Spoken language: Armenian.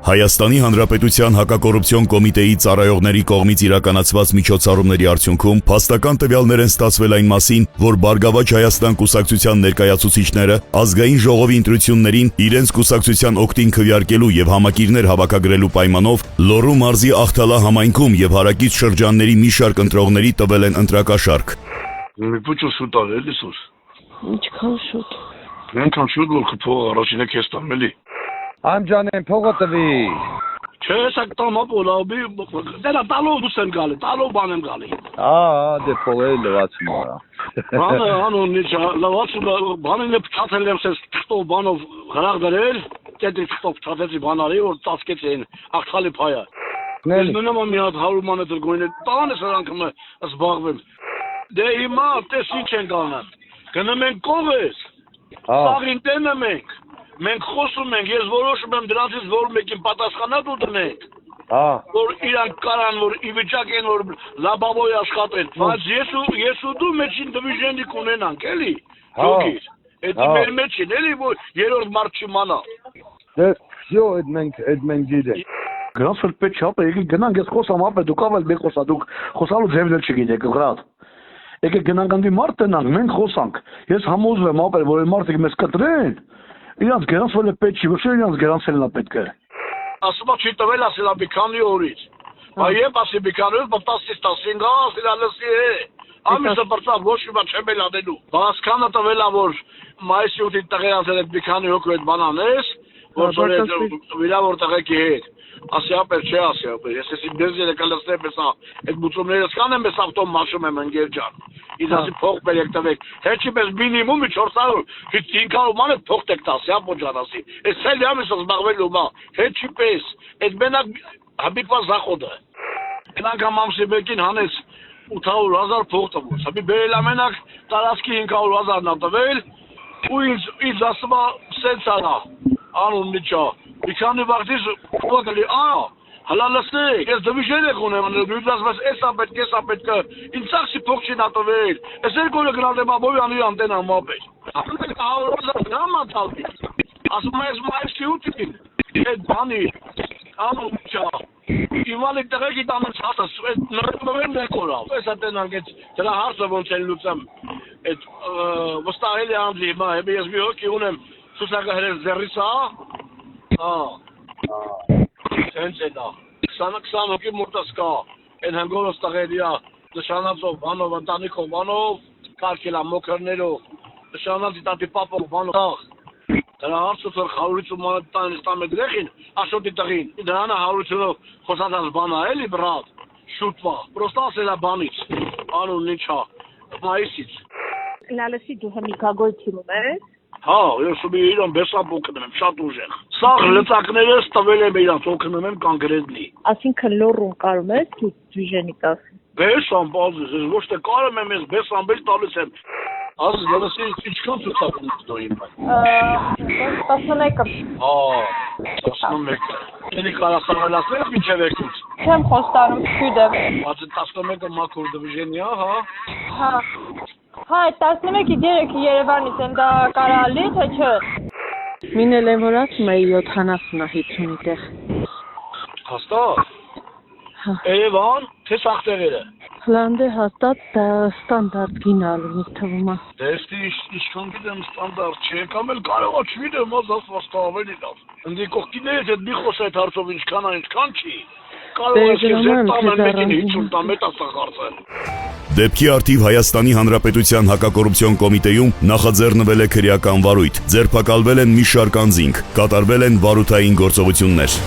Հայաստանի Հանրապետության հակակոռուպցիոն կոմիտեի ծառայողների կողմից իրականացված միջոցառումների արդյունքում փաստական տվյալներ են ստացվել այն մասին, որ Բարգավաճ Հայաստան կուսակցության ներկայացուցիչները ազգային ժողովի ընտրություններին իրենց կուսակցության օգտին քվեարկելու եւ համակիրներ հավաքագրելու պայմանով Լոռու մարզի Ախթալա համայնքում եւ հարակից շրջանների մի շարք ընտրողների տվել են ընտրակաշառք։ Պուչո շուտալ էլի սուս։ Ինչքան շուտ։ Այնքան շուտ որ քփող առաջինը քեզ տամ էլի։ Ամջանեն փողը տվի։ Չէ, սա տամա բոլաբի, դեռ տալով դուս եմ գալի, տալով բան եմ գալի։ Դե փողը լվացում արա։ Բանը անոնի լվացում բանին փչացել եմ սես թղթով բանով հրաղ դրել, դեպի թղթով փչացեցի բանարի որ ծածկեցին աղթալի փայը։ Ես նույնම մի հատ 100 ման դրգոյն տանը սրանքը զբաղվեմ։ Դե հիմա տես ինչ են գանան։ Գնում են կողես։ Սաղին տենը մենք խոսում ենք, ես որոշում եմ դրանից որ մեկին պատասխանատու դնենք։ Որ իրանք կարան որ ի վիճակ են որ լաբավոյ աշխատեն։ Բայց ես ու դու մեջին դվիժենիկ ունենանք, էլի։ Ջոգիր։ Դա մեր մեջին էլի որ երրորդ մարդ չիմանա։ Դե всё, այդ մենք գիտենք։ Գրանց որ պետք չապ եկեք գնանք ես խոսամ ապա դուք ավել մեկ խոսա դուք խոսալու ձևն էլ չգիտեք գրած։ Եկեք գնանք անդի մարդ տնանք մենք խոսանք։ Ես համոզվում եմ ապա որ մարդիկ մեզ կտրեն։ Իրանց գրանց որ պետք չի, ոչ իրանց գրանցելն է պետք է։ Ասում չի տվել ասել մի քանի օրից։ Այև ասի մի քանի օր, պատասխանից 15 ասելալսի է։ Ամիսը բրծավ ոչ մի բան չեմ էլ անելու։ Բասկանը տվել է որ մայիսի 8-ին տղերացել է մի քանի հոգու այդ բանանես, որ վիրավոր տղեկի հետ։ Ասի ապեր չէ ասի ապեր, ես էսի բերձերը կլսնեմ էսա, այդ բուծումներս կան եմ ես ավտոմ մաշում եմ ընգեր ջան։ Ինձ ասի փող բերեք տվեք, հեչի մեզ մինիմումի 400-500 ման է փող տեք տասի, ապո ջան ասի, ես սելի ամիսը զբաղվելու մա, հեչի պես, այդ մենակ հաբիկվա զախոդը։ Ենակ ամամսի մեկին հանեց 800,000 փող տվոց, հաբի բերել ամենակ տարասկի 500,000 նա տվել, ու ինձ ասում սենց արա, անուն միչա, մի քանի վաղտից փողը հալա լսեք, ես դվիժենեք ունեմ, նույնպես ասում էսա պետք է, ինձ սաղսի փող չի նա տվել, ես երկու օրը գնալ եմ Աբովյանի անտենա մապեր, ասում ես մայիսի 8-ին, այդ բանի, անու չա, իվալիկ տղեկի տանց հատս, նրմվեն մեկ օրավ, ես ատենանք դրա հարցը ոնց են լուծեմ, այդ վստահելի անձի, ես մի հոգի ունեմ, սուսակը հրես ձեռիսա, Հենց է դա, 20 հոգի մուրտս կա, են հնգորոս տղերիա, նշանածով բանով, ընտանիքով բանով, կարկելա մոքրներով, նշանած իտատի պապով բանով, դրա հարցուց որ խարուրից ու մանատանից տամ է գրեխին, աշոտի տղին, դրանը հարությունով խոսածած բանա էլի բրատ, շուտվա, պրոստա ասելա բանից, անուն նիչա, մայիսից։ Լալեսի դու հմիկագոյթին ունես։ Հա, ես ու իրան բեսապ օգնում եմ, շատ ուժեղ։ Սաղ լծակներս տվել եմ իրանց օգնում եմ կոնկրետնի։ Այսինքն լոռուն կարում ես դու դվիժենիկ ասի։ Բեսամ բազես, ես ոչ թե կարում եմ ես բեսամ բել տալիս եմ։ Ասես դրսի ինչքան ցուցակում դու իմ։ 11-ը։ Հա, 11-ը։ Դե կարասանալացնես մինչև եկուց։ Չեմ խոստանում չուդեմ։ Բայց 11-ը մաքուր դվիժենիա, հա։ Հա։ Հա, 11-ի դերեկի Երևանից են դա կարալի, թե չէ։ Մինել են որ ասում էի 70-50 տեղ։ Հաստատ։ Երևան, թե սախտեղերը։ Հլանդե հաստատ դա ստանդարտ գինալու ինձ թվում է։ Դե ինչքան գիտեմ ստանդարտ չէ, կամ էլ կարող է չգիտեմ, ասած ավելի լավ։ Ընդ կողքիներից այդ մի խոս այդ հարցով ինչքան չի։ Կարող է զերծ տամ մեկին 50 տամ մետասախարցել։ Դեպքի արդիվ Հայաստանի Հանրապետության հակակոռուպցիոն կոմիտեում նախաձեռնվել է քրեական վարույթ, ձերբակալվել են մի շարք անձինք, կատարվել են վարութային գործողություններ։